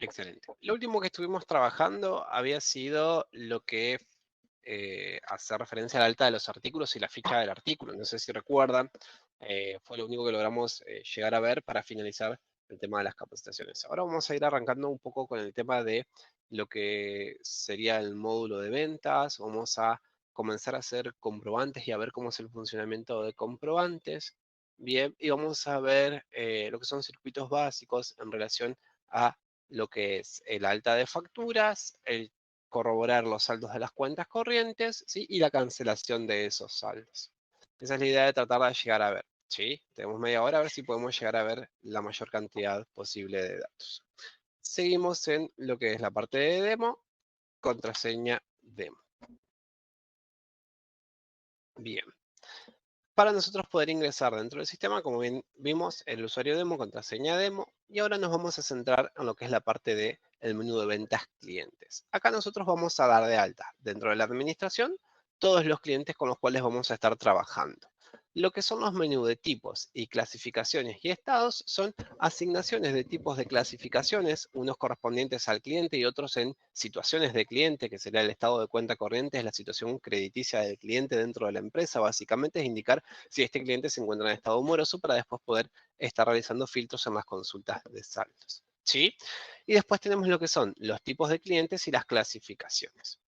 Excelente. Lo último que estuvimos trabajando había sido lo que hace referencia al alta de los artículos y la ficha del artículo. No sé si recuerdan, fue lo único que logramos llegar a ver para finalizar el tema de las capacitaciones. Ahora vamos a ir arrancando un poco con el tema de lo que sería el módulo de ventas. Vamos a comenzar a hacer comprobantes y a ver cómo es el funcionamiento de comprobantes. Bien, y vamos a ver lo que son circuitos básicos en relación a lo que es el alta de facturas, el corroborar los saldos de las cuentas corrientes, ¿sí? Y la cancelación de esos saldos. Esa es la idea de tratar de llegar a ver, ¿sí? Tenemos media hora a ver si podemos llegar a ver la mayor cantidad posible de datos. Seguimos en lo que es la parte de demo, contraseña demo. Bien. Para nosotros poder ingresar dentro del sistema, como bien vimos, el usuario demo, contraseña demo, y ahora nos vamos a centrar en lo que es la parte del menú de ventas clientes. Acá nosotros vamos a dar de alta dentro de la administración todos los clientes con los cuales vamos a estar trabajando. Lo que son los menús de tipos y clasificaciones y estados son asignaciones de tipos de clasificaciones, unos correspondientes al cliente y otros en situaciones de cliente, que sería el estado de cuenta corriente, es la situación crediticia del cliente dentro de la empresa. Básicamente es indicar si este cliente se encuentra en estado moroso para después poder estar realizando filtros en las consultas de saldos. ¿Sí? Y después tenemos lo que son los tipos de clientes y las clasificaciones.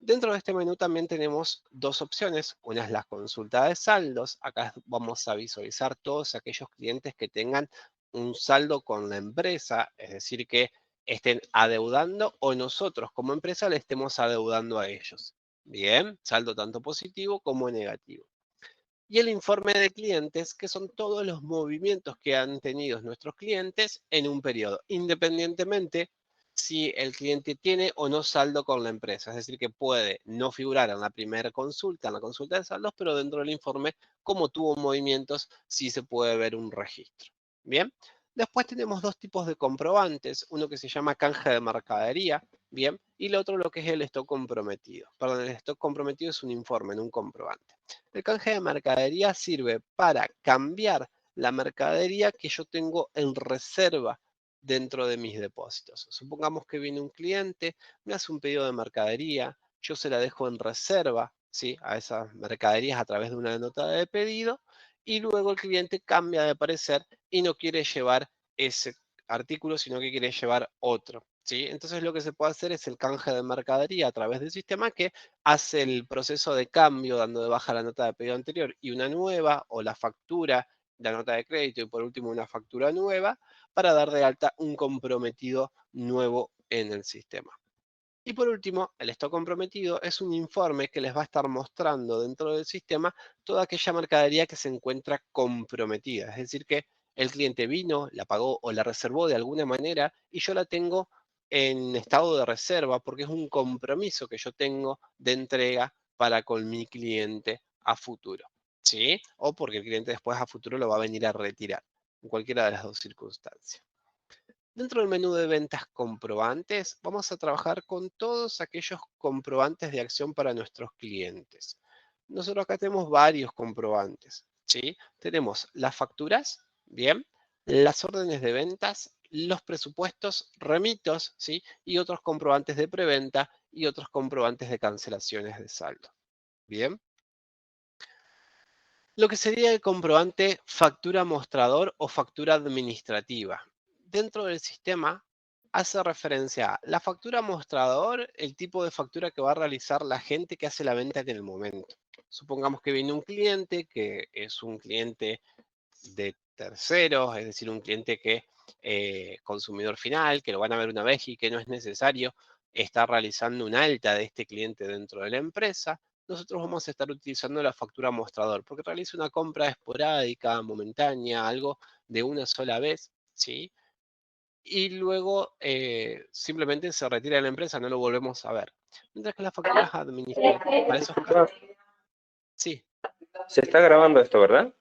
Dentro de este menú también tenemos dos opciones. Una es la consulta de saldos. Acá vamos a visualizar todos aquellos clientes que tengan un saldo con la empresa, es decir, que estén adeudando o nosotros como empresa le estemos adeudando a ellos. Bien, saldo tanto positivo como negativo. Y el informe de clientes, que son todos los movimientos que han tenido nuestros clientes en un periodo, independientemente si el cliente tiene o no saldo con la empresa. Es decir, que puede no figurar en la primera consulta, en la consulta de saldos, pero dentro del informe, como tuvo movimientos, sí se puede ver un registro. Bien. Después tenemos dos tipos de comprobantes, uno que se llama canje de mercadería, bien, y el otro lo que es el stock comprometido. Perdón, el stock comprometido es un informe, no un comprobante. El canje de mercadería sirve para cambiar la mercadería que yo tengo en reserva dentro de mis depósitos. Supongamos que viene un cliente, me hace un pedido de mercadería, yo se la dejo en reserva, ¿sí? A esas mercaderías a través de una nota de pedido, y luego el cliente cambia de parecer y no quiere llevar ese artículo, sino que quiere llevar otro. ¿Sí? Entonces lo que se puede hacer es el canje de mercadería a través del sistema que hace el proceso de cambio dando de baja la nota de pedido anterior y una nueva, o la factura, la nota de crédito y por último una factura nueva, para dar de alta un comprometido nuevo en el sistema. Y por último, el stock comprometido es un informe que les va a estar mostrando dentro del sistema toda aquella mercadería que se encuentra comprometida. Es decir, que el cliente vino, la pagó o la reservó de alguna manera y yo la tengo en estado de reserva porque es un compromiso que yo tengo de entrega para con mi cliente a futuro. ¿Sí? O porque el cliente después a futuro lo va a venir a retirar. En cualquiera de las dos circunstancias. Dentro del menú de ventas comprobantes, vamos a trabajar con todos aquellos comprobantes de acción para nuestros clientes. Nosotros acá tenemos varios comprobantes, ¿sí? Tenemos las facturas, bien, las órdenes de ventas, los presupuestos, remitos, ¿sí? Y otros comprobantes de preventa y otros comprobantes de cancelaciones de saldo. Bien. Lo que sería el comprobante factura mostrador o factura administrativa. Dentro del sistema hace referencia a la factura mostrador, el tipo de factura que va a realizar la gente que hace la venta en el momento. Supongamos que viene un cliente que es un cliente de terceros, es decir, un cliente que consumidor final, que lo van a ver una vez y que no es necesario estar realizando un alta de este cliente dentro de la empresa. Nosotros vamos a estar utilizando la factura mostrador, porque realiza una compra esporádica, momentánea, algo de una sola vez, ¿sí? Y luego simplemente se retira de la empresa, no lo volvemos a ver. Mientras que las facturas administrativas, para esos casos, sí, Se está grabando esto, ¿verdad?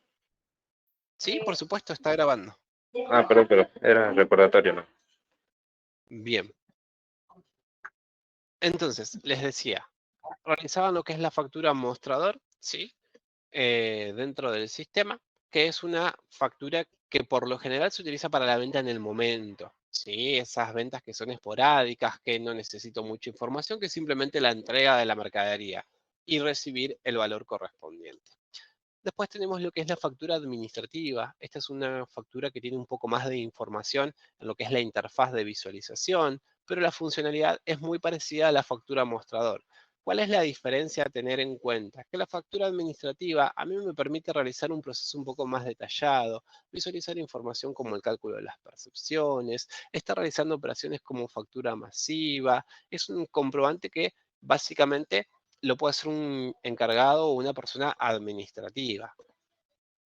sí, por supuesto, está grabando. Ah, perdón, pero era recordatorio, ¿no? Bien, entonces, les decía, realizaban lo que es la factura mostrador, ¿sí? Dentro del sistema, que es una factura que por lo general se utiliza para la venta en el momento. ¿sí? Esas ventas que son esporádicas, que no necesito mucha información, que simplemente la entrega de la mercadería y recibir el valor correspondiente. Después tenemos lo que es la factura administrativa. Esta es una factura que tiene un poco más de información en lo que es la interfaz de visualización, pero la funcionalidad es muy parecida a la factura mostrador. ¿Cuál es la diferencia a tener en cuenta? Que la factura administrativa a mí me permite realizar un proceso un poco más detallado, visualizar información como el cálculo de las percepciones, estar realizando operaciones como factura masiva. Es un comprobante que básicamente lo puede hacer un encargado o una persona administrativa.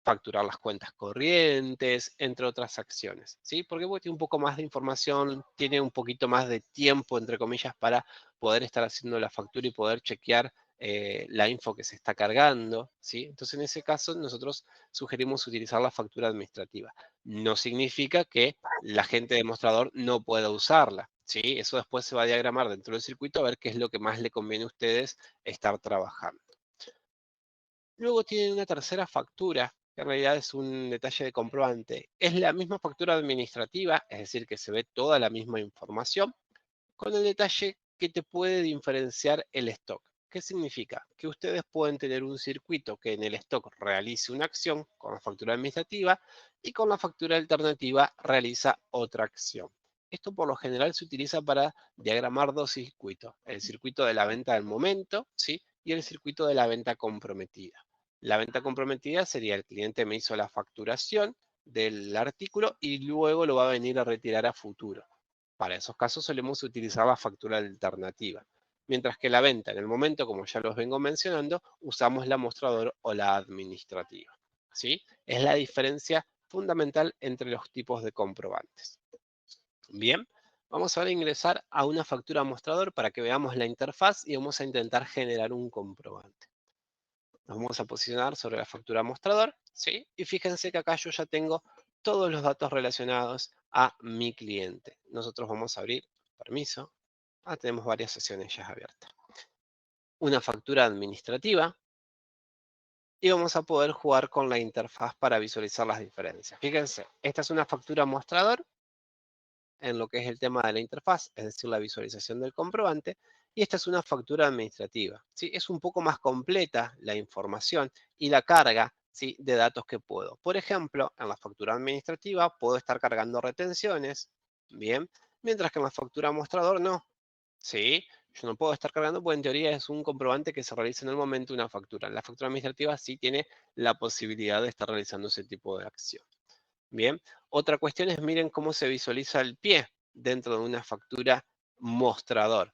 Facturar las cuentas corrientes, entre otras acciones, ¿sí? Porque tiene un poco más de información, tiene un poquito más de tiempo, entre comillas, para poder estar haciendo la factura y poder chequear la info que se está cargando, ¿sí? Entonces, en ese caso, nosotros sugerimos utilizar la factura administrativa. No significa que la gente de mostrador no pueda usarla, ¿sí? Eso después se va a diagramar dentro del circuito a ver qué es lo que más le conviene a ustedes estar trabajando. Luego tienen una tercera factura, que en realidad es un detalle de comprobante. Es la misma factura administrativa, es decir, que se ve toda la misma información, con el detalle que te puede diferenciar el stock. ¿Qué significa? Que ustedes pueden tener un circuito que en el stock realice una acción con la factura administrativa y con la factura alternativa realiza otra acción. Esto por lo general se utiliza para diagramar dos circuitos, el circuito de la venta del momento, ¿sí? Y el circuito de la venta comprometida. La venta comprometida sería el cliente me hizo la facturación del artículo y luego lo va a venir a retirar a futuro. Para esos casos solemos utilizar la factura alternativa. Mientras que la venta en el momento, como ya los vengo mencionando, usamos la mostrador o la administrativa. ¿Sí? Es la diferencia fundamental entre los tipos de comprobantes. Bien, vamos ahora a ingresar a una factura mostrador para que veamos la interfaz y vamos a intentar generar un comprobante. Nos vamos a posicionar sobre la factura mostrador, ¿sí? Y fíjense que acá yo ya tengo todos los datos relacionados a mi cliente. Nosotros vamos a abrir, permiso, tenemos varias sesiones ya abiertas. Una factura administrativa y vamos a poder jugar con la interfaz para visualizar las diferencias. Fíjense, esta es una factura mostrador en lo que es el tema de la interfaz, es decir, la visualización del comprobante, y esta es una factura administrativa. ¿Sí? Es un poco más completa la información y la carga, ¿sí?, de datos que puedo. Por ejemplo, en la factura administrativa puedo estar cargando retenciones, bien, mientras que en la factura mostrador no. ¿Sí? Yo no puedo estar cargando porque en teoría es un comprobante que se realiza en el momento de una factura. La factura administrativa sí tiene la posibilidad de estar realizando ese tipo de acción. Bien, otra cuestión es miren cómo se visualiza el pie dentro de una factura mostrador.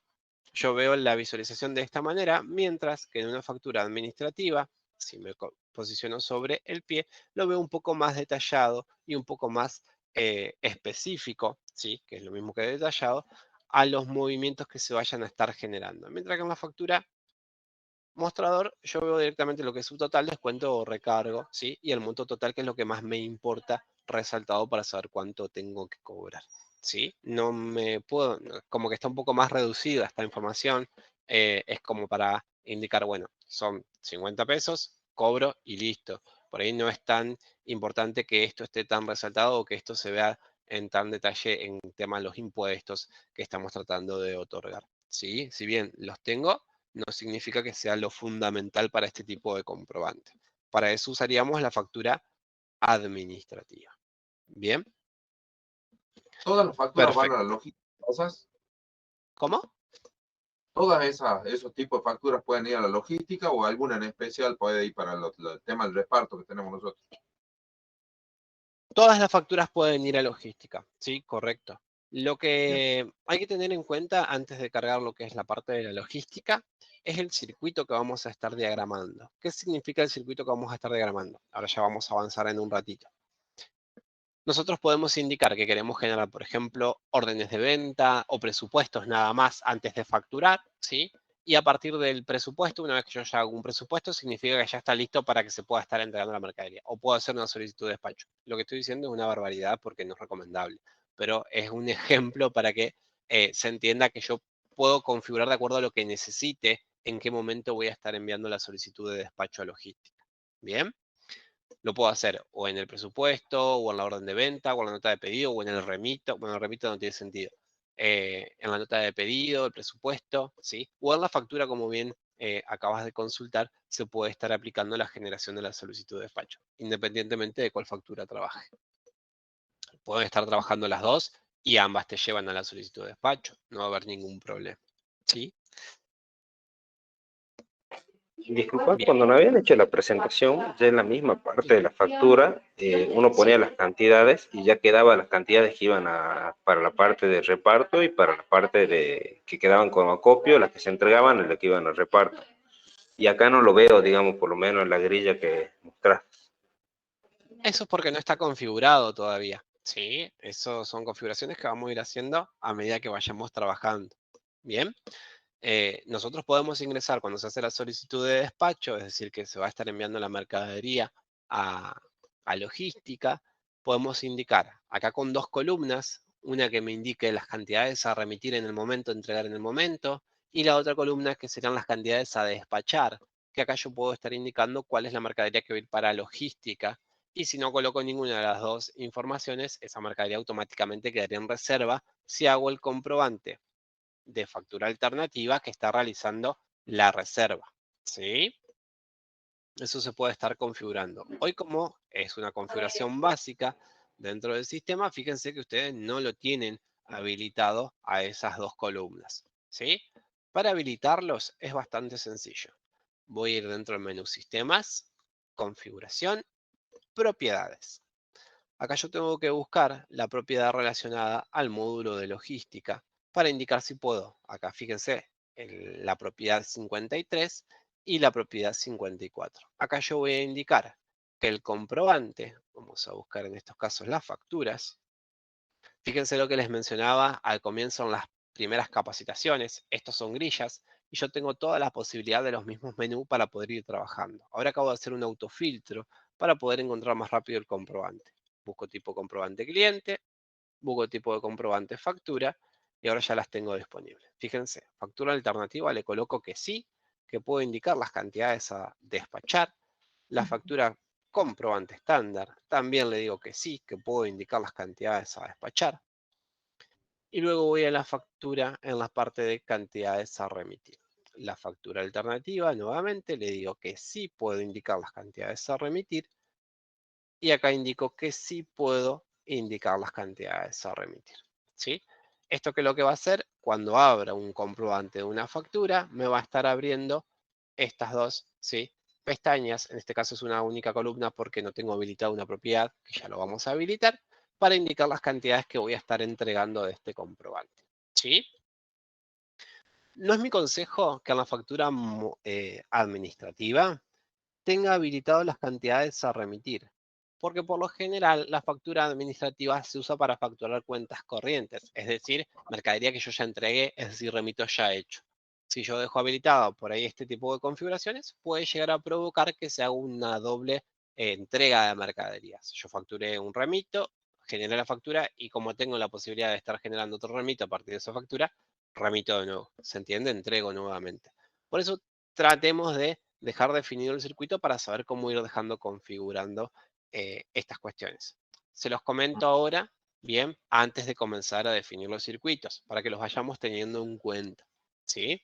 Yo veo la visualización de esta manera, mientras que en una factura administrativa, si me posiciono sobre el pie, lo veo un poco más detallado y un poco más específico, ¿sí?, que es lo mismo que detallado, a los movimientos que se vayan a estar generando. Mientras que en la factura mostrador, yo veo directamente lo que es su total, descuento o recargo, ¿sí? Y el monto total, que es lo que más me importa, resaltado para saber cuánto tengo que cobrar, ¿sí? No me puedo, como que está un poco más reducida esta información, es como para indicar, bueno, son 50 pesos, cobro y listo. Por ahí no es tan importante que esto esté tan resaltado o que esto se vea en tan detalle en tema de los impuestos que estamos tratando de otorgar, ¿sí? Si bien los tengo, no significa que sea lo fundamental para este tipo de comprobante. Para eso usaríamos la factura administrativa. Bien, Todas las facturas van a perfecto. la logística. ¿Cosas? ¿Cómo? Todas esos tipos de facturas pueden ir a la logística o alguna en especial puede ir para el tema del reparto que tenemos nosotros. Todas las facturas pueden ir a logística, sí, correcto. Lo Bien. que hay que tener en cuenta antes de cargar lo que es la parte de la logística es el circuito que vamos a estar diagramando. ¿Qué significa el circuito que vamos a estar diagramando? Ahora ya vamos a avanzar en un ratito. Nosotros podemos indicar que queremos generar, por ejemplo, órdenes de venta o presupuestos nada más antes de facturar, ¿sí? Y a partir del presupuesto, una vez que yo ya hago un presupuesto, significa que ya está listo para que se pueda estar entregando la mercadería. O puedo hacer una solicitud de despacho. Lo que estoy diciendo es una barbaridad porque no es recomendable. Pero es un ejemplo para que se entienda que yo puedo configurar de acuerdo a lo que necesite en qué momento voy a estar enviando la solicitud de despacho a logística. ¿Bien? Lo puedo hacer o en el presupuesto, o en la orden de venta, o en la nota de pedido, o en el remito. Bueno, el remito no tiene sentido. En la nota de pedido, el presupuesto, ¿sí? O en la factura, como bien acabas de consultar, se puede estar aplicando la generación de la solicitud de despacho, independientemente de cuál factura trabaje. Pueden estar trabajando las dos y ambas te llevan a la solicitud de despacho. No va a haber ningún problema, ¿sí? Disculpa, Bien. cuando nos habían hecho la presentación, ya en la misma parte de la factura, uno ponía las cantidades y ya quedaban las cantidades que iban para la parte de reparto y para la parte de que quedaban con acopio, las que se entregaban y las que iban al reparto. Y acá no lo veo, digamos, por lo menos en la grilla que mostraste. Eso es porque no está configurado todavía. Sí, eso son configuraciones que vamos a ir haciendo a medida que vayamos trabajando. Bien. Nosotros podemos ingresar cuando se hace la solicitud de despacho, es decir, que se va a estar enviando la mercadería a logística. Podemos indicar acá con dos columnas, una que me indique las cantidades a remitir en el momento, entregar en el momento, y la otra columna que serán las cantidades a despachar, que acá yo puedo estar indicando cuál es la mercadería que va a ir para logística. Y si no coloco ninguna de las dos informaciones, esa mercadería automáticamente quedaría en reserva si hago el comprobante de factura alternativa que está realizando la reserva, ¿sí? Eso se puede estar configurando. Hoy, como es una configuración básica dentro del sistema, fíjense que ustedes no lo tienen habilitado a esas dos columnas, ¿sí? Para habilitarlos es bastante sencillo. Voy a ir dentro del menú Sistemas, Configuración, Propiedades. Acá yo tengo que buscar la propiedad relacionada al módulo de logística para indicar si puedo. Acá fíjense, la propiedad 53 y la propiedad 54. Acá yo voy a indicar que el comprobante, vamos a buscar en estos casos las facturas. Fíjense lo que les mencionaba al comienzo en las primeras capacitaciones. Estos son grillas y yo tengo toda la posibilidad de los mismos menús para poder ir trabajando. Ahora acabo de hacer un autofiltro para poder encontrar más rápido el comprobante. Busco tipo comprobante cliente, busco tipo de comprobante factura y ahora ya las tengo disponibles. Fíjense, factura alternativa le coloco que sí, que puedo indicar las cantidades a despachar. La factura comprobante estándar, también le digo que sí, que puedo indicar las cantidades a despachar. Y luego voy a la factura en la parte de cantidades a remitir. La factura alternativa, nuevamente, le digo que sí puedo indicar las cantidades a remitir. Y acá indico que sí puedo indicar las cantidades a remitir, ¿sí? Esto que lo que va a hacer, cuando abra un comprobante de una factura, me va a estar abriendo estas dos, ¿sí? Pestañas. En este caso es una única columna porque no tengo habilitada una propiedad, que ya lo vamos a habilitar, para indicar las cantidades que voy a estar entregando de este comprobante, ¿sí? No es mi consejo que en la factura administrativa tenga habilitado las cantidades a remitir, porque por lo general la factura administrativa se usa para facturar cuentas corrientes, es decir, mercadería que yo ya entregué, es decir, remito ya hecho. Si yo dejo habilitado por ahí este tipo de configuraciones, puede llegar a provocar que se haga una doble entrega de mercaderías. Yo facturé un remito, generé la factura y como tengo la posibilidad de estar generando otro remito a partir de esa factura, remito de nuevo. ¿Se entiende? Entrego nuevamente. Por eso tratemos de dejar definido el circuito para saber cómo ir dejando configurando estas cuestiones. Se los comento ahora, bien, antes de comenzar a definir los circuitos, para que los vayamos teniendo en cuenta, ¿sí?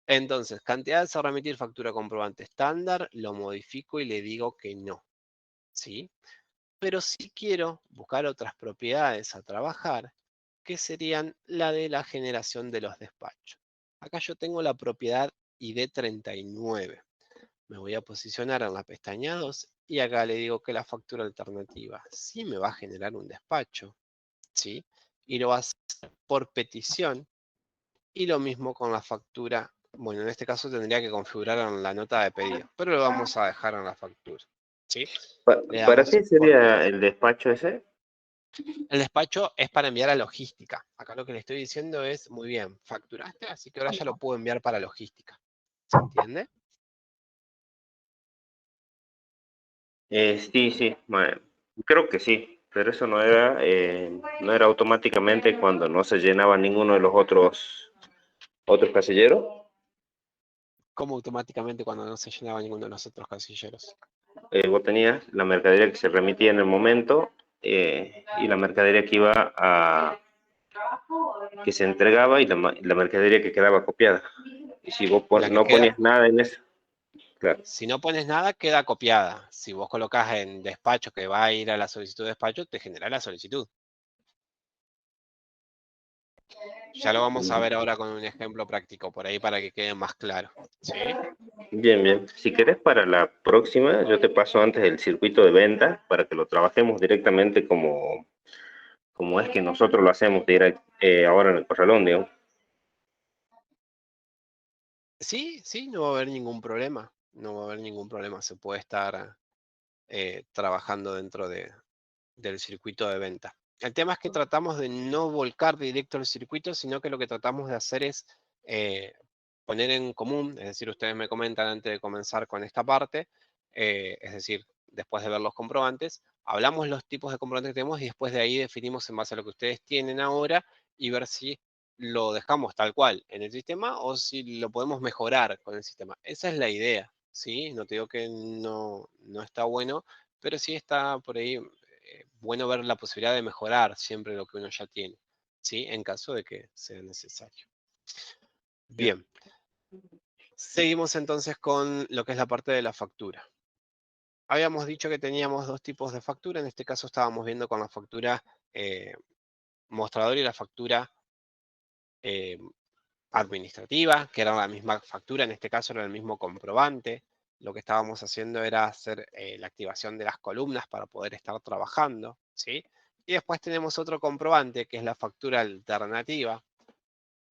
Entonces, cantidades a remitir factura comprobante estándar, lo modifico y le digo que no, ¿sí? Pero si quiero buscar otras propiedades a trabajar, que serían la de la generación de los despachos. Acá yo tengo la propiedad ID 39. Me voy a posicionar en la pestaña 2 y acá le digo que la factura alternativa sí me va a generar un despacho, ¿sí? Y lo va a hacer por petición y lo mismo con la factura. Bueno, en este caso tendría que configurar en la nota de pedido, pero lo vamos a dejar en la factura, ¿sí? Le ¿Para damos qué por sería el despacho ese? el despacho es para enviar a logística. Acá lo que le estoy diciendo es, muy bien, facturaste, así que ahora ya lo puedo enviar para logística. ¿Se entiende? Sí, sí, creo que sí, pero eso no era automáticamente cuando no se llenaba ninguno de los otros casilleros. Como automáticamente cuando no se llenaba ninguno de los otros casilleros. vos tenías la mercadería que se remitía en el momento y la mercadería que iba a que se entregaba y la mercadería que quedaba copiada. Y si vos La que no queda, ponías nada en eso, claro. si no pones nada, queda copiada. Si vos colocas en despacho que va a ir a la solicitud de despacho, te genera la solicitud. Ya lo vamos a ver ahora con un ejemplo práctico por ahí para que quede más claro. ¿Sí? Bien, bien. Si querés para la próxima, yo te paso antes el circuito de venta para que lo trabajemos directamente como es que nosotros lo hacemos ahora en el corralón, digamos. Sí, sí, no va a haber ningún problema. No va a haber ningún problema. Se puede estar trabajando dentro del circuito de venta. El tema es que tratamos de no volcar directo al circuito, sino que lo que tratamos de hacer es poner en común, es decir, ustedes me comentan antes de comenzar con esta parte, es decir, después de ver los comprobantes, hablamos los tipos de comprobantes que tenemos y después de ahí definimos en base a lo que ustedes tienen ahora y ver si lo dejamos tal cual en el sistema o si lo podemos mejorar con el sistema. Esa es la idea, ¿sí? No te digo que no está bueno, pero sí está por ahí bueno ver la posibilidad de mejorar siempre lo que uno ya tiene, ¿sí? En caso de que sea necesario. Bien, seguimos entonces con lo que es la parte de la factura. Habíamos dicho que teníamos dos tipos de factura, en este caso estábamos viendo con la factura mostrador y la factura eh, administrativa, que era la misma factura, en este caso era el mismo comprobante. Lo que estábamos haciendo era hacer la activación de las columnas para poder estar trabajando, ¿sí? Y después tenemos otro comprobante, que es la factura alternativa,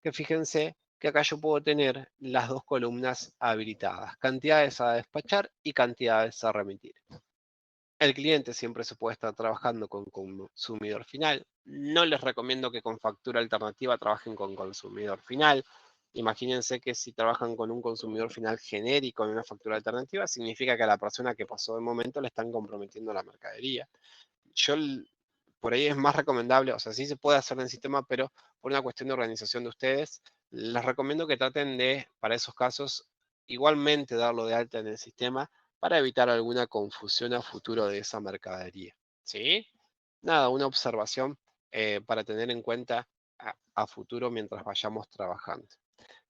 que fíjense que acá yo puedo tener las dos columnas habilitadas, cantidades a despachar y cantidades a remitir. El cliente siempre se puede estar trabajando con consumidor final. No les recomiendo que con factura alternativa trabajen con consumidor final. Imagínense que si trabajan con un consumidor final genérico en una factura alternativa, significa que a la persona que pasó de momento le están comprometiendo la mercadería. Yo por ahí es más recomendable, o sea, sí se puede hacer en el sistema, pero por una cuestión de organización de ustedes, les recomiendo que traten de, para esos casos, igualmente darlo de alta en el sistema para evitar alguna confusión a futuro de esa mercadería. ¿Sí? Nada, una observación para tener en cuenta a futuro mientras vayamos trabajando.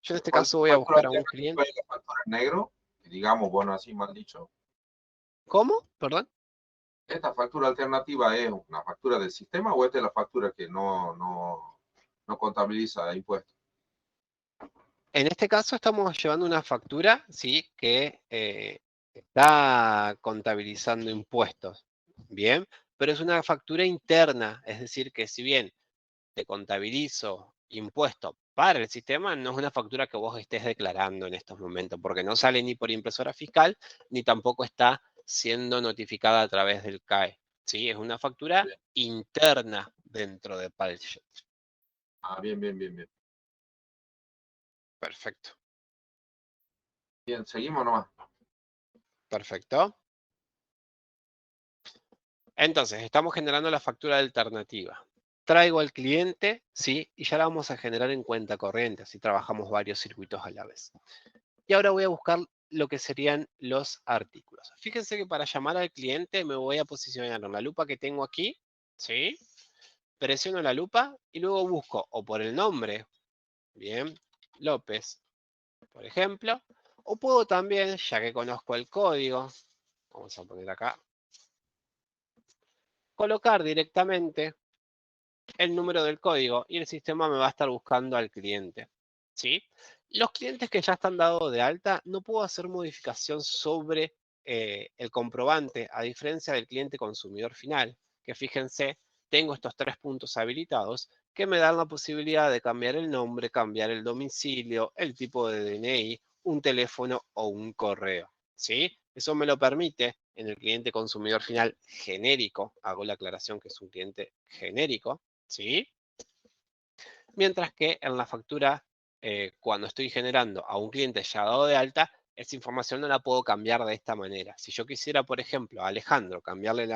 Yo en este caso voy a Factura buscar a un alternativa cliente. es la factura en negro, que digamos, bueno, así mal dicho. ¿Cómo? Perdón. ¿Esta factura alternativa es una factura del sistema o esta es la factura que no contabiliza impuestos? En este caso estamos llevando una factura, sí, que está contabilizando impuestos, bien, pero es una factura interna, es decir, que si bien te contabilizo impuestos para el sistema, no es una factura que vos estés declarando en estos momentos, porque no sale ni por impresora fiscal, ni tampoco está siendo notificada a través del CAE, ¿sí? Es una factura Bien. interna dentro de Padlet. Ah, bien, bien, bien, bien. Perfecto, Bien, seguimos nomás. perfecto. Entonces, estamos generando la factura alternativa. Traigo al cliente, ¿sí? Y ya la vamos a generar en cuenta corriente, así trabajamos varios circuitos a la vez. Y ahora voy a buscar lo que serían los artículos. Fíjense que para llamar al cliente me voy a posicionar en la lupa que tengo aquí, ¿sí? Presiono la lupa y luego busco o por el nombre, bien, López, por ejemplo, o puedo también, ya que conozco el código, vamos a poner acá, colocar directamente el número del código y el sistema me va a estar buscando al cliente, ¿sí? Los clientes que ya están dados de alta, no puedo hacer modificación sobre el comprobante, a diferencia del cliente consumidor final, que fíjense, tengo estos 3 puntos habilitados que me dan la posibilidad de cambiar el nombre, cambiar el domicilio, el tipo de DNI, un teléfono o un correo, ¿sí? Eso me lo permite en el cliente consumidor final genérico, hago la aclaración que es un cliente genérico, ¿sí? Mientras que en la factura, cuando estoy generando a un cliente ya dado de alta, esa información no la puedo cambiar de esta manera. Si yo quisiera, por ejemplo, a Alejandro cambiarle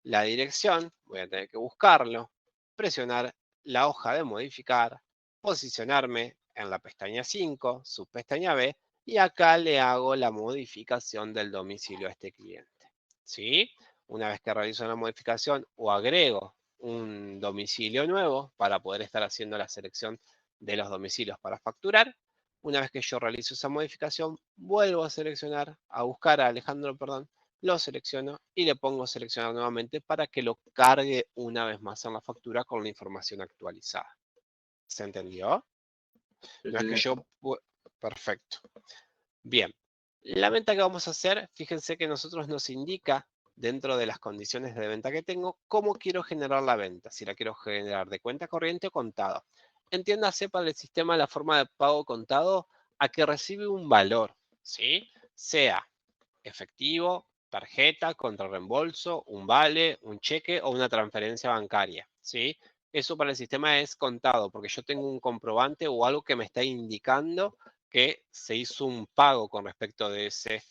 la dirección, voy a tener que buscarlo, presionar la hoja de modificar, posicionarme en la pestaña 5, subpestaña B, y acá le hago la modificación del domicilio a este cliente. ¿sí? Una vez que realizo la modificación o agrego un domicilio nuevo para poder estar haciendo la selección de los domicilios para facturar. Una vez que yo realizo esa modificación, vuelvo a seleccionar, a buscar a Alejandro, perdón, lo selecciono y le pongo seleccionar nuevamente para que lo cargue una vez más en la factura con la información actualizada. ¿Se entendió? No es que yo... Perfecto. Bien. La venta que vamos a hacer, fíjense que nosotros nos indica dentro de las condiciones de venta que tengo, cómo quiero generar la venta. Si la quiero generar de cuenta corriente o contado. Entiéndase para el sistema la forma de pago contado a que recibe un valor, ¿sí? Sea efectivo, tarjeta, contra reembolso, un vale, un cheque o una transferencia bancaria, ¿sí? Eso para el sistema es contado porque yo tengo un comprobante o algo que me está indicando que se hizo un pago con respecto de ese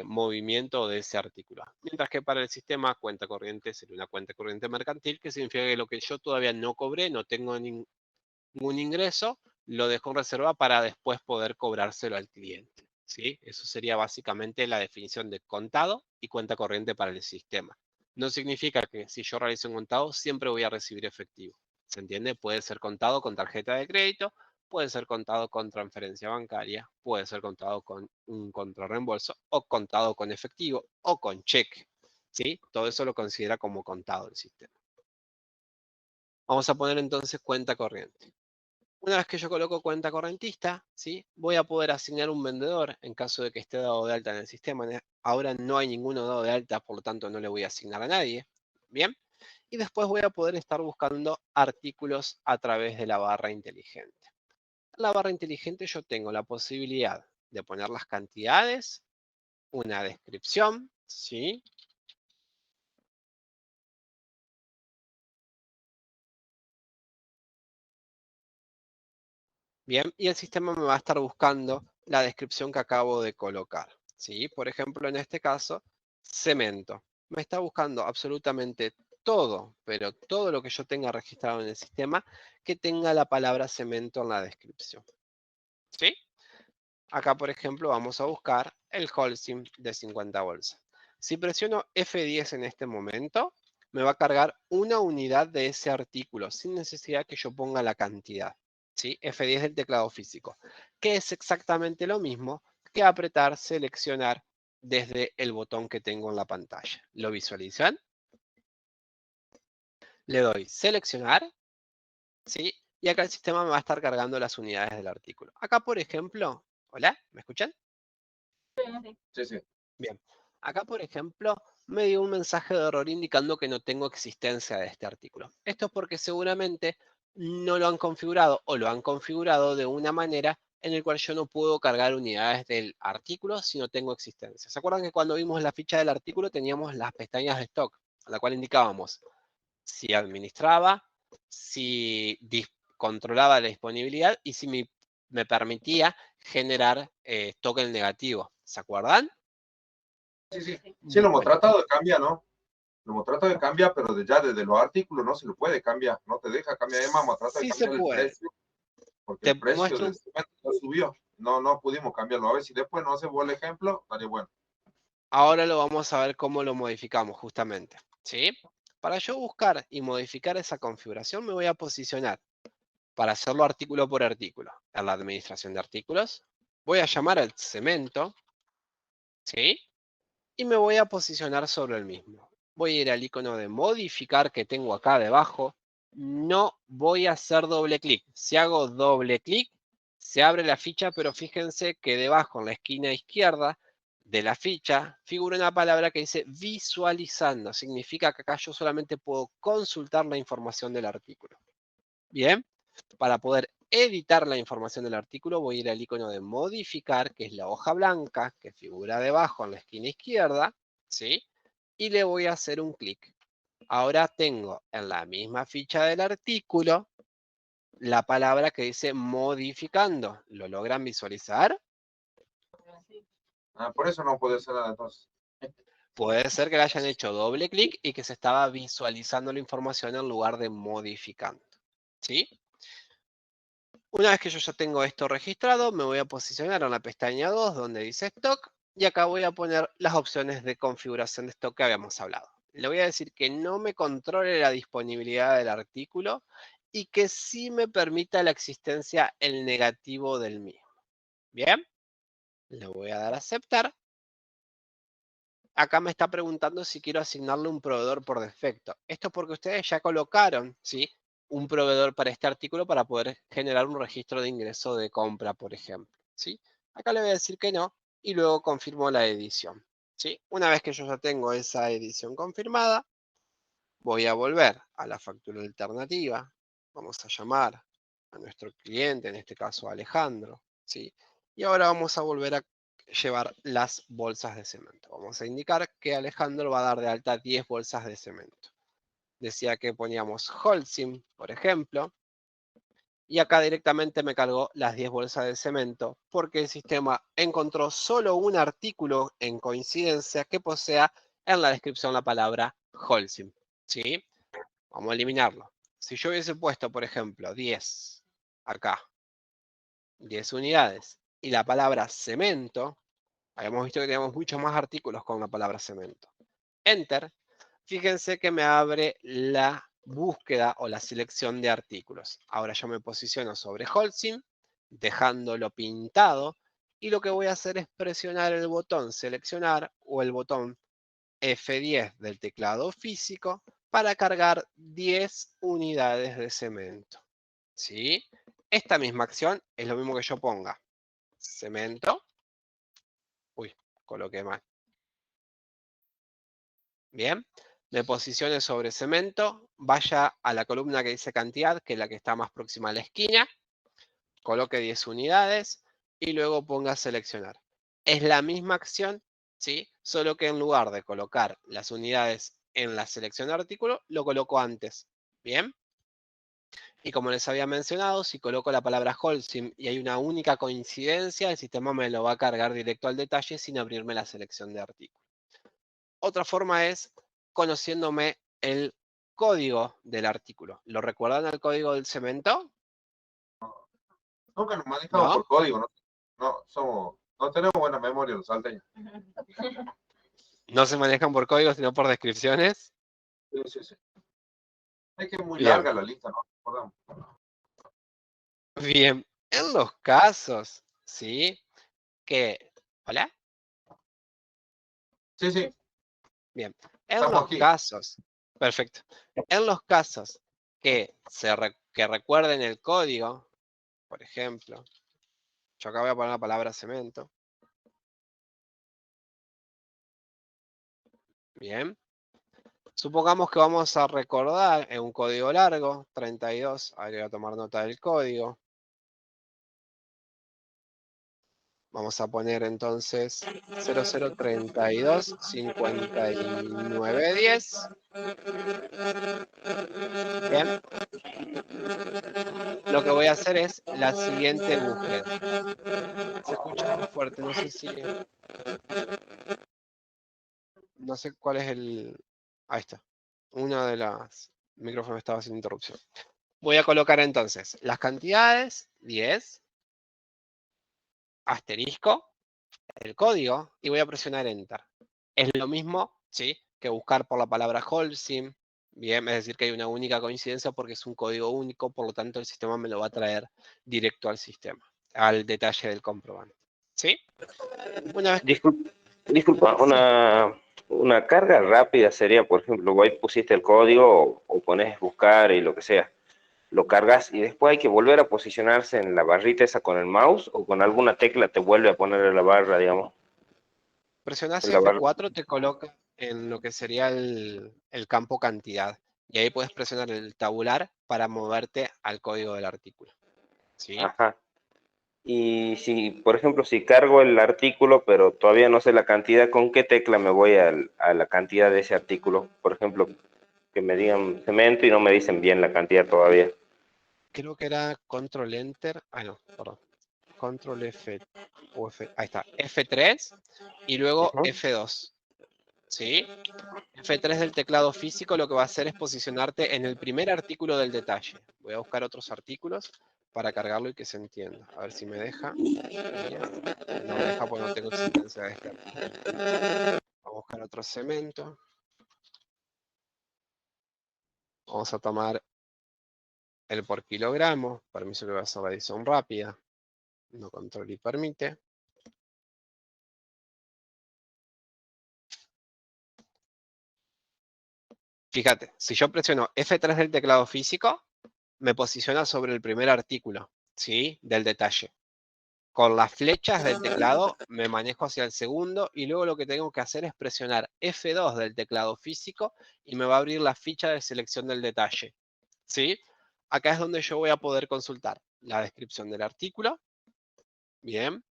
movimiento de ese artículo. Mientras que para el sistema cuenta corriente sería una cuenta corriente mercantil, que significa que lo que yo todavía no cobré, no tengo ningún ingreso, lo dejo en reserva para después poder cobrárselo al cliente. ¿Sí? Eso sería básicamente la definición de contado y cuenta corriente para el sistema. No significa que si yo realizo un contado siempre voy a recibir efectivo. ¿Se entiende? Puede ser contado con tarjeta de crédito, puede ser contado con transferencia bancaria, puede ser contado con un contrarreembolso o contado con efectivo o con cheque. ¿Sí? Todo eso lo considera como contado el sistema. Vamos a poner entonces cuenta corriente. Una vez que yo coloco cuenta correntista, ¿sí? Voy a poder asignar un vendedor en caso de que esté dado de alta en el sistema. Ahora no hay ninguno dado de alta, por lo tanto no le voy a asignar a nadie. Bien. Y después voy a poder estar buscando artículos a través de la barra inteligente. En la barra inteligente yo tengo la posibilidad de poner las cantidades, una descripción, ¿sí? Bien, y el sistema me va a estar buscando la descripción que acabo de colocar. ¿Sí? Por ejemplo, en este caso, cemento. Me está buscando absolutamente todo, pero todo lo que yo tenga registrado en el sistema que tenga la palabra cemento en la descripción. ¿Sí? Acá, por ejemplo, vamos a buscar el Holcim de 50 bolsas. Si presiono F10 en este momento, me va a cargar una unidad de ese artículo sin necesidad que yo ponga la cantidad. ¿Sí? F10 del teclado físico, que es exactamente lo mismo que apretar, seleccionar desde el botón que tengo en la pantalla. ¿Lo visualizan? Le doy seleccionar, ¿sí? Y acá el sistema me va a estar cargando las unidades del artículo. Acá, por ejemplo, ¿hola? ¿Me escuchan? Sí, sí. Bien, acá por ejemplo me dio un mensaje de error indicando que no tengo existencia de este artículo. Esto es porque seguramente no lo han configurado o lo han configurado de una manera en el cual yo no puedo cargar unidades del artículo si no tengo existencia. ¿Se acuerdan que cuando vimos la ficha del artículo teníamos las pestañas de stock, a la cual indicábamos si administraba, si controlaba la disponibilidad y si me permitía generar token negativo? ¿Se acuerdan? Sí, sí. Sí, lo hemos tratado de cambiar, ¿no? Lo hemos tratado de cambiar, pero ya desde los artículos no se lo puede cambiar, no te deja cambiar. Además, hemos tratado de Sí se cambiar el puede. precio, porque Te el precio muestro del cemento ya subió. No pudimos cambiarlo. A ver si después no hacemos el ejemplo, estaría bueno. Ahora lo vamos a ver cómo lo modificamos justamente. ¿Sí? Para yo buscar y modificar esa configuración me voy a posicionar para hacerlo artículo por artículo. En la administración de artículos voy a llamar al cemento, ¿sí? Y me voy a posicionar sobre el mismo. Voy a ir al icono de modificar que tengo acá debajo. No voy a hacer doble clic. Si hago doble clic, se abre la ficha, pero fíjense que debajo en la esquina izquierda de la ficha figura una palabra que dice visualizando. Significa que acá yo solamente puedo consultar la información del artículo. Bien, para poder editar la información del artículo voy a ir al icono de modificar, que es la hoja blanca que figura debajo en la esquina izquierda, ¿sí? Y le voy a hacer un clic. Ahora tengo en la misma ficha del artículo la palabra que dice modificando. ¿Lo logran visualizar? Ah, por eso no puede ser nada entonces. Puede ser que le hayan hecho doble clic y que se estaba visualizando la información en lugar de modificando. ¿Sí? Una vez que yo ya tengo esto registrado, me voy a posicionar en la pestaña 2 donde dice Stock Y acá voy a poner las opciones de configuración de esto que habíamos hablado. Le voy a decir que no me controle la disponibilidad del artículo y que sí me permita la existencia el negativo del mismo. Bien, le voy a dar a aceptar. Acá me está preguntando si quiero asignarle un proveedor por defecto. Esto es porque ustedes ya colocaron, ¿sí?, un proveedor para este artículo para poder generar un registro de ingreso de compra, por ejemplo, ¿sí? Acá le voy a decir que no y luego confirmo la edición, ¿sí? Una vez que yo ya tengo esa edición confirmada, voy a volver a la factura alternativa. Vamos a llamar a nuestro cliente, en este caso Alejandro, ¿sí? Y ahora vamos a volver a llevar las bolsas de cemento. Vamos a indicar que Alejandro va a dar de alta 10 bolsas de cemento. Decía que poníamos Holcim, por ejemplo, y acá directamente me cargó las 10 bolsas de cemento porque el sistema encontró solo un artículo en coincidencia que posea en la descripción la palabra Holcim, ¿sí? Vamos a eliminarlo. Si yo hubiese puesto, por ejemplo, 10 acá, 10 unidades, y la palabra cemento, habíamos visto que teníamos muchos más artículos con la palabra cemento. Enter. Fíjense que me abre la búsqueda o la selección de artículos. Ahora yo me posiciono sobre Holcim, dejándolo pintado, y lo que voy a hacer es presionar el botón seleccionar o el botón F10 del teclado físico para cargar 10 unidades de cemento. ¿Sí? Esta misma acción es lo mismo que yo ponga cemento. Uy, coloqué mal. Bien, me posicione sobre cemento, vaya a la columna que dice cantidad, que es la que está más próxima a la esquina, coloque 10 unidades y luego ponga seleccionar. Es la misma acción, ¿sí? Solo que en lugar de colocar las unidades en la selección de artículo, lo coloco antes. Bien. Y como les había mencionado, si coloco la palabra Holcim y hay una única coincidencia, el sistema me lo va a cargar directo al detalle sin abrirme la selección de artículo. Otra forma es conociéndome el código del artículo. ¿Lo recuerdan el código del cemento? Nunca nos manejamos ¿No? por código, ¿no? No tenemos buena memoria los salteños. ¿No se manejan por código, sino por descripciones? Sí, sí, sí. Es que es muy Bien. larga la lista, ¿no? Bien. En los casos, ¿sí? Que... ¿Hola? Sí, sí, Bien. En estamos los aquí. casos... Perfecto. En los casos que recuerden el código, por ejemplo, yo acá voy a poner la palabra cemento. Bien. Supongamos que vamos a recordar en un código largo, 32, ahí voy a tomar nota del código. Vamos a poner entonces 0032 5910. Bien. Lo que voy a hacer es la siguiente búsqueda. Se escucha muy fuerte, no sé si... No sé cuál es el... Ahí está. Una de las micrófonos estaba haciendo interrupción. Voy a colocar entonces las cantidades, 10, asterisco, el código, y voy a presionar Enter. Es lo mismo, ¿sí?, que buscar por la palabra Holcim. Bien, es decir, que hay una única coincidencia porque es un código único, por lo tanto el sistema me lo va a traer directo al sistema, al detalle del comprobante. ¿Sí? Una vez... Disculpa, una carga rápida sería, por ejemplo, vos ahí pusiste el código o pones buscar y lo que sea, lo cargas y después hay que volver a posicionarse en la barrita esa con el mouse o con alguna tecla te vuelve a poner la barra, digamos. Presionás En la barra. F4, te coloca en lo que sería el campo cantidad. Y ahí puedes presionar el tabular para moverte al código del artículo. ¿Sí? Ajá. Y si, por ejemplo, si cargo el artículo, pero todavía no sé la cantidad, ¿con qué tecla me voy a la cantidad de ese artículo? Por ejemplo, que me digan cemento y no me dicen bien la cantidad todavía. Creo que era Control Enter. Ah, no, perdón. Control F, ahí está, F3 y luego Ujú. F2. ¿Sí? F3 del teclado físico lo que va a hacer es posicionarte en el primer artículo del detalle. Voy a buscar otros artículos para cargarlo y que se entienda. A ver si me deja. No me deja porque no tengo existencia de este artículo. Vamos a buscar otro cemento. Vamos a tomar el por kilogramo. Permiso que voy a hacer la edición rápida. No control y permite. Fíjate, si yo presiono F3 del teclado físico, me posiciona sobre el primer artículo, ¿sí? Del detalle. Con las flechas del teclado me manejo hacia el segundo y luego lo que tengo que hacer es presionar F2 del teclado físico y me va a abrir la ficha de selección del detalle, ¿sí? Acá es donde yo voy a poder consultar la descripción del artículo, bien,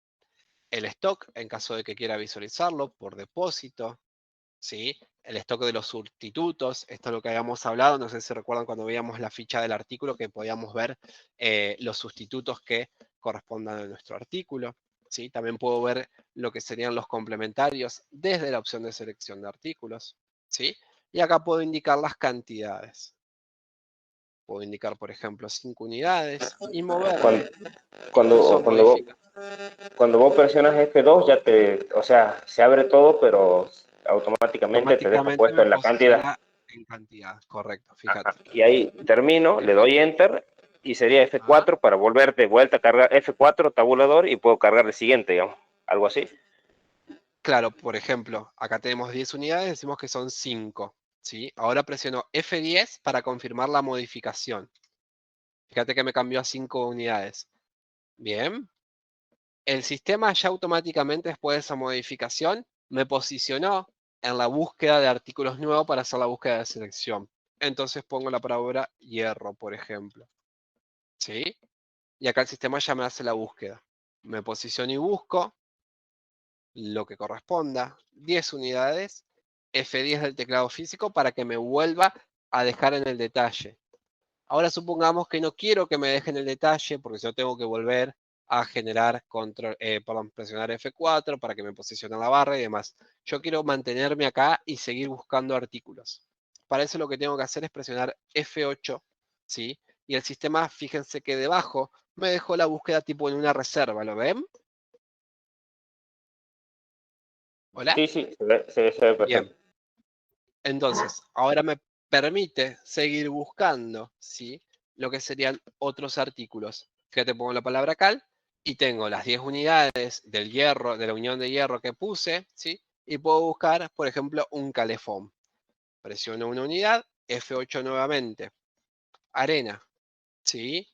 el stock en caso de que quiera visualizarlo por depósito, ¿sí? El stock de los sustitutos, esto es lo que habíamos hablado, no sé si recuerdan cuando veíamos la ficha del artículo que podíamos ver los sustitutos que correspondan a nuestro artículo, ¿sí? También puedo ver lo que serían los complementarios desde la opción de selección de artículos, ¿sí? Y acá puedo indicar las cantidades. Puedo indicar, por ejemplo, 5 unidades y mover. Cuando vos presionas F2 ya o sea, se abre todo, pero automáticamente te deja puesto me en la cantidad. posiciona en cantidad, correcto, fíjate. Ajá. Y ahí termino, le doy Enter y sería F4 para volver de vuelta a cargar F4 tabulador y puedo cargar el siguiente, digamos, algo así. Claro, por ejemplo, acá tenemos 10 unidades, decimos que son 5, ¿sí? Ahora presiono F10 para confirmar la modificación. Fíjate que me cambió a 5 unidades. Bien. El sistema ya automáticamente después de esa modificación me posicionó en la búsqueda de artículos nuevos para hacer la búsqueda de selección. Entonces pongo la palabra hierro, por ejemplo. ¿Sí? Y acá el sistema ya me hace la búsqueda. Me posiciono y busco lo que corresponda, 10 unidades, F10 del teclado físico para que me vuelva a dejar en el detalle. Ahora supongamos que no quiero que me dejen el detalle porque yo tengo que volver a generar presionar F4 para que me posicione la barra y demás. Yo quiero mantenerme acá y seguir buscando artículos. Para eso lo que tengo que hacer es presionar F8, ¿sí? Y el sistema, fíjense que debajo me dejó la búsqueda tipo en una reserva, ¿lo ven? ¿Hola? Sí, se ve perfecto. Bien. Entonces, ahora me permite seguir buscando, ¿sí? Lo que serían otros artículos. Fíjate, pongo la palabra cal y tengo las 10 unidades del hierro, de la unión de hierro que puse, ¿sí? Y puedo buscar, por ejemplo, un calefón. Presiono una unidad, F8 nuevamente. Arena, ¿sí?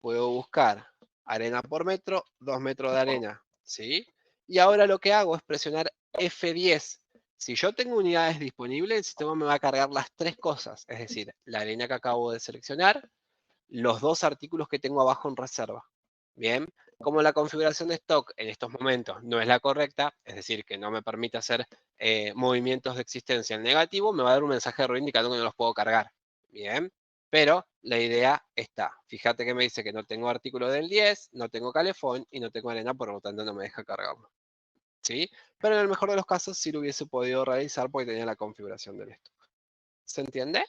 Puedo buscar arena por metro, 2 metros de arena, ¿sí? Y ahora lo que hago es presionar F10. Si yo tengo unidades disponibles, el sistema me va a cargar las 3 cosas, es decir, la arena que acabo de seleccionar, los 2 artículos que tengo abajo en reserva. Bien, como la configuración de stock en estos momentos no es la correcta, es decir, que no me permite hacer movimientos de existencia en negativo, me va a dar un mensaje de error indicando que no los puedo cargar. Bien, pero la idea está. Fíjate que me dice que no tengo artículo del 10, no tengo calefón y no tengo arena, por lo tanto no me deja cargarlo. ¿Sí? Pero en el mejor de los casos sí lo hubiese podido realizar porque tenía la configuración del stock. ¿Se entiende?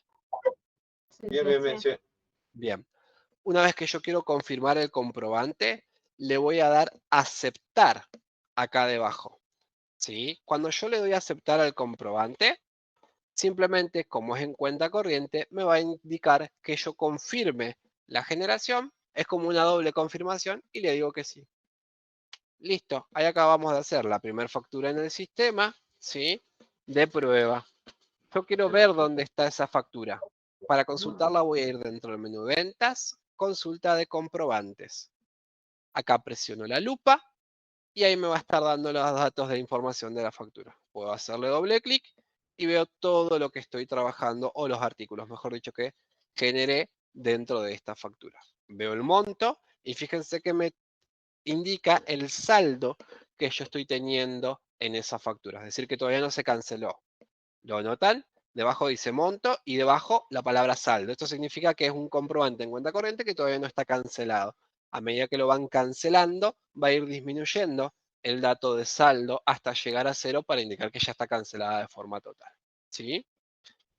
Bien, sí. Bien. Una vez que yo quiero confirmar el comprobante, le voy a dar aceptar acá debajo. ¿Sí? Cuando yo le doy a aceptar al comprobante, simplemente como es en cuenta corriente, me va a indicar que yo confirme la generación. Es como una doble confirmación y le digo que sí. Listo, ahí acabamos de hacer la primera factura en el sistema, ¿sí? De prueba. Yo quiero ver dónde está esa factura. Para consultarla voy a ir dentro del menú Ventas, Consulta de comprobantes. Acá presiono la lupa y ahí me va a estar dando los datos de información de la factura. Puedo hacerle doble clic y veo todo lo que estoy trabajando o los artículos, mejor dicho, que generé dentro de esta factura. Veo el monto y fíjense que me indica el saldo que yo estoy teniendo en esa factura. Es decir, que todavía no se canceló. ¿Lo notan? Debajo dice monto y debajo la palabra saldo. Esto significa que es un comprobante en cuenta corriente que todavía no está cancelado. A medida que lo van cancelando, va a ir disminuyendo el dato de saldo hasta llegar a 0 para indicar que ya está cancelada de forma total. ¿Sí?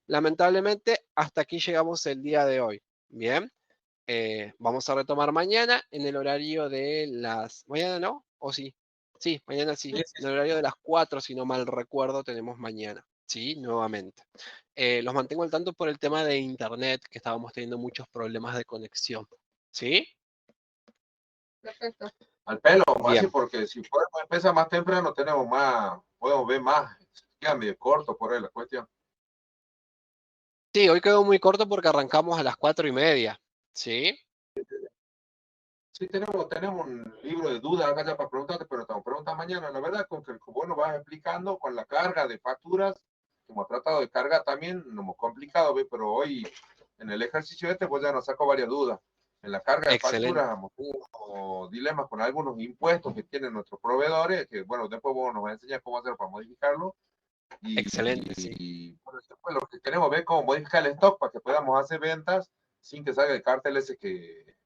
Lamentablemente, hasta aquí llegamos el día de hoy. Bien. Vamos a retomar mañana en el horario de las... ¿Mañana no? ¿O sí? Sí, mañana sí. Sí, sí, En el horario de las 4, si no mal recuerdo, tenemos mañana. Sí, nuevamente. Los mantengo al tanto por el tema de internet, que estábamos teniendo muchos problemas de conexión. ¿Sí? Perfecto. Al pelo, más Bien. sí, porque si podemos empezar más temprano, tenemos más, podemos ver más. Queda medio corto por ahí la cuestión. Sí, hoy quedó muy corto porque arrancamos a las 4:30. ¿Sí? Sí, tenemos un libro de dudas acá ya para preguntarte, pero te preguntas mañana. La verdad, con que vos nos vas explicando con la carga de facturas, que hemos tratado de cargar también, no hemos complicado, ¿ves? Pero hoy en el ejercicio este, pues ya nos sacó varias dudas. En la carga de Excelente. facturas hemos tenido dilemas con algunos impuestos que tienen nuestros proveedores, que bueno, después vos nos vas a enseñar cómo hacer para modificarlo. Excelente, sí. Y bueno, después lo que queremos ver cómo modificar el stock para que podamos hacer ventas sin que salga el cartel ese que,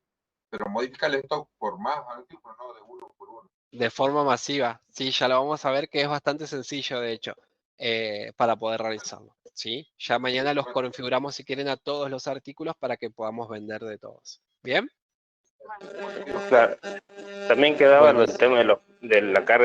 pero modifica el stock por más artículos, no de uno por uno. De forma masiva. Sí, ya lo vamos a ver que es bastante sencillo, de hecho, para poder realizarlo. ¿Sí? Ya mañana los configuramos si quieren a todos los artículos para que podamos vender de todos. ¿Bien? Claro. También quedaba Bueno, el tema de la carga